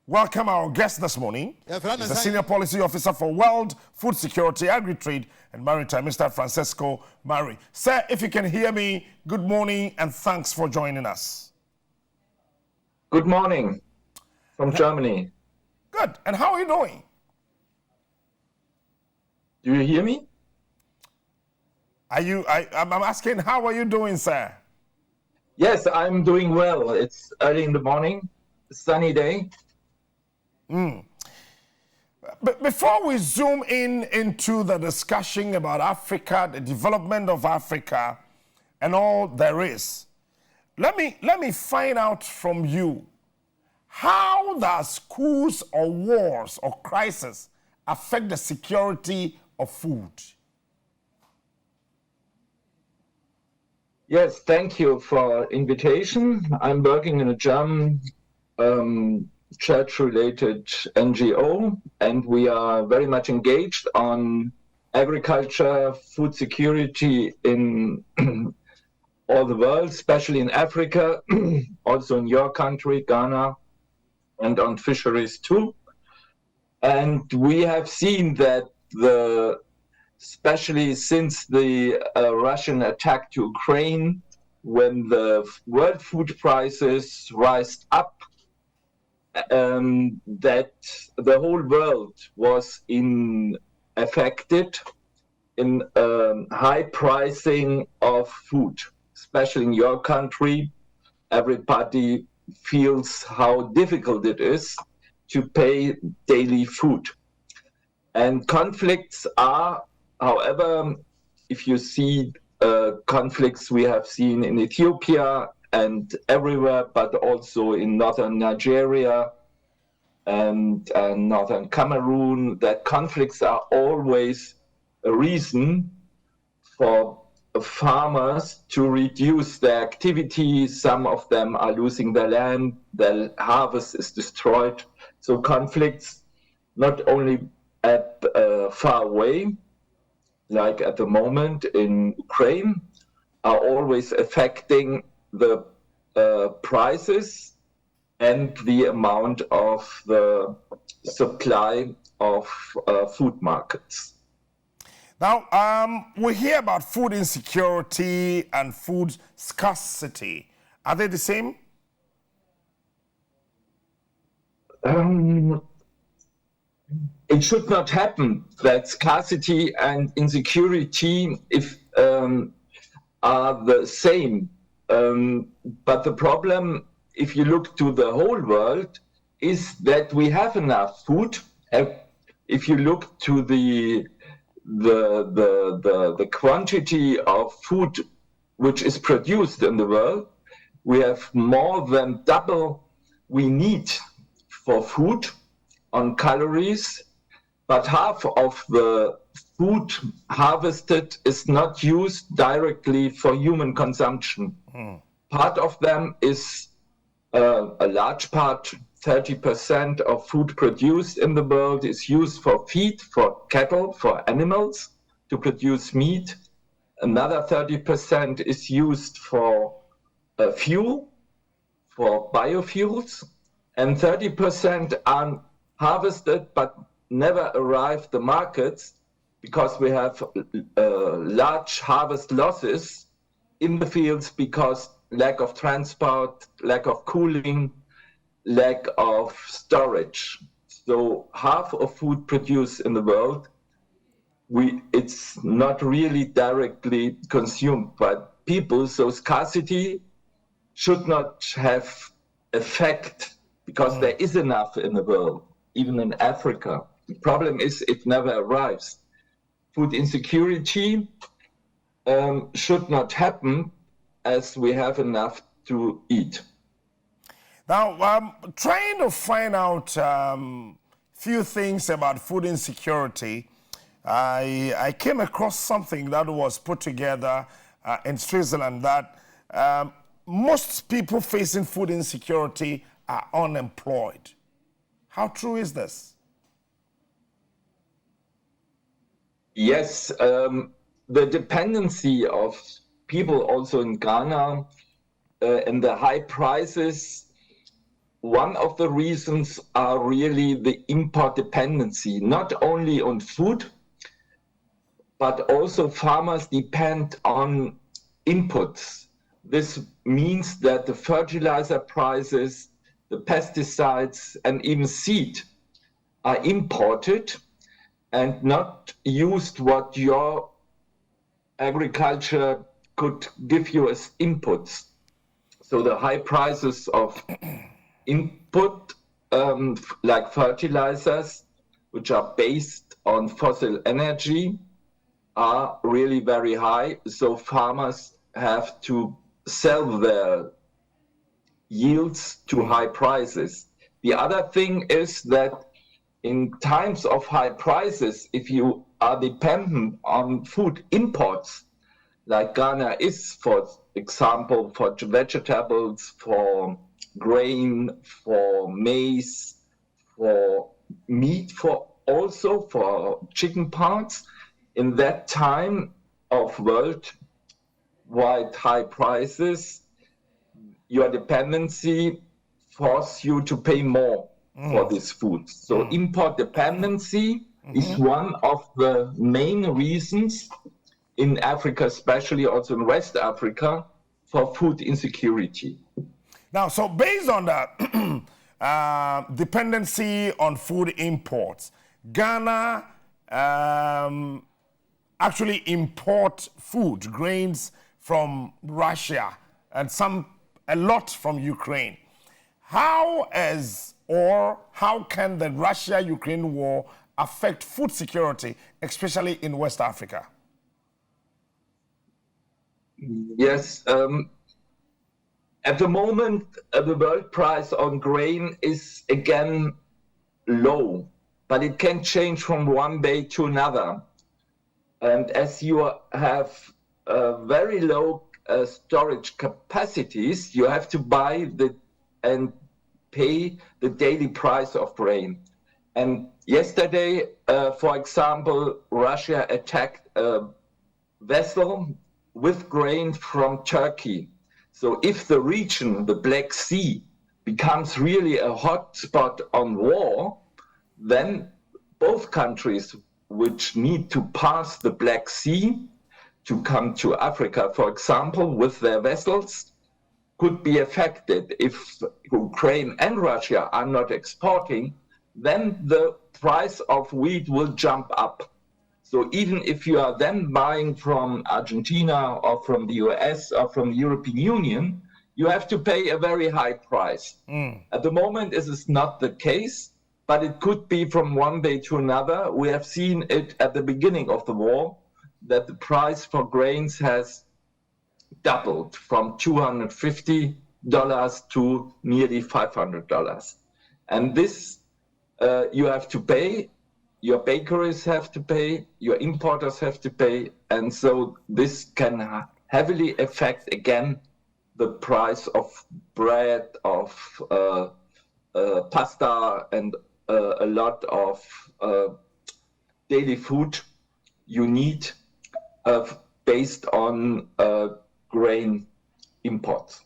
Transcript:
welcome our guest this morning. He's the Senior Policy Officer for World Food Security, Agri-Trade and Maritime, Mr. Francisco Meri. Sir, if you can hear me, good morning and thanks for joining us. Good morning from Germany. Good. And how are you doing? Do you hear me? I'm asking, how are you doing, sir? Yes, I'm doing well. It's early in the morning, a sunny day. But before we zoom into the discussion about Africa, the development of Africa, and all there is, let me find out from you, how does coups or wars or crisis affect the security of food? Yes, thank you for invitation. I'm working in a German church-related NGO, and we are very much engaged on agriculture, food security in all the world, especially in Africa, also in your country, Ghana, and on fisheries too. And we have seen that especially since the Russian attack to Ukraine, when the world food prices rised up, that the whole world was affected in high pricing of food, especially in your country. Everybody feels how difficult it is to pay daily food. And conflicts are, however, if you see conflicts we have seen in Ethiopia and everywhere, but also in northern Nigeria and northern Cameroon, that conflicts are always a reason for farmers to reduce their activity. Some of them are losing their land, their harvest is destroyed. So conflicts, not only at far away, like at the moment in Ukraine, are always affecting the prices and the amount of the supply of food markets. Now, we hear about food insecurity and food scarcity. Are they the same? It should not happen that scarcity and insecurity are the same. But the problem, if you look to the whole world, is that we have enough food. If you look to the quantity of food which is produced in the world, we have more than double we need for food on calories, but half of the food harvested is not used directly for human consumption. Part of them is a large part, 30% of food produced in the world is used for feed, for cattle, for animals to produce meat. Another 30% is used for fuel, for biofuels, and 30% are harvested but never arrive the markets because we have large harvest losses in the fields because lack of transport, lack of cooling, lack of storage. So half of food produced in the world, it's not really directly consumed by people. So scarcity should not have effect because there is enough in the world, even in Africa. The problem is it never arrives. Food insecurity should not happen as we have enough to eat. Now, trying to find out few things about food insecurity, I came across something that was put together in Switzerland that most people facing food insecurity are unemployed. How true is this? Yes, the dependency of people also in Ghana and the high prices one of the reasons are really the import dependency, not only on food, but also farmers depend on inputs. This means that the fertilizer prices, the pesticides, and even seed are imported and not used what your agriculture could give you as inputs. So the high prices of input, like fertilizers, which are based on fossil energy, are really very high. So farmers have to sell their yields to high prices. The other thing is that in times of high prices, if you are dependent on food imports, like Ghana is, for example, for vegetables, for grain, for maize, for meat, for also for chicken parts, in that time of worldwide high prices, your dependency force you to pay more for this food. So import dependency is one of the main reasons in Africa, especially also in West Africa, for food insecurity. Now, so based on that dependency on food imports, Ghana actually import food, grains from Russia, and a lot from Ukraine. How can the Russia-Ukraine war affect food security, especially in West Africa? Yes, at the moment, the world price on grain is again low, but it can change from one day to another. And as you have very low storage capacities, you have to buy and pay the daily price of grain. And yesterday, for example, Russia attacked a vessel with grain from Turkey. So if the region, the Black Sea, becomes really a hot spot on war, then both countries which need to pass the Black Sea to come to Africa, for example, with their vessels, could be affected. If Ukraine and Russia are not exporting, then the price of wheat will jump up. So even if you are then buying from Argentina or from the US or from the European Union, you have to pay a very high price. At the moment, this is not the case, but it could be from one day to another. We have seen it at the beginning of the war, that the price for grains has doubled from $250 to nearly $500. And this you have to pay. Your bakeries have to pay, your importers have to pay, and so this can heavily affect again the price of bread, of pasta, and a lot of daily food you need based on grain imports.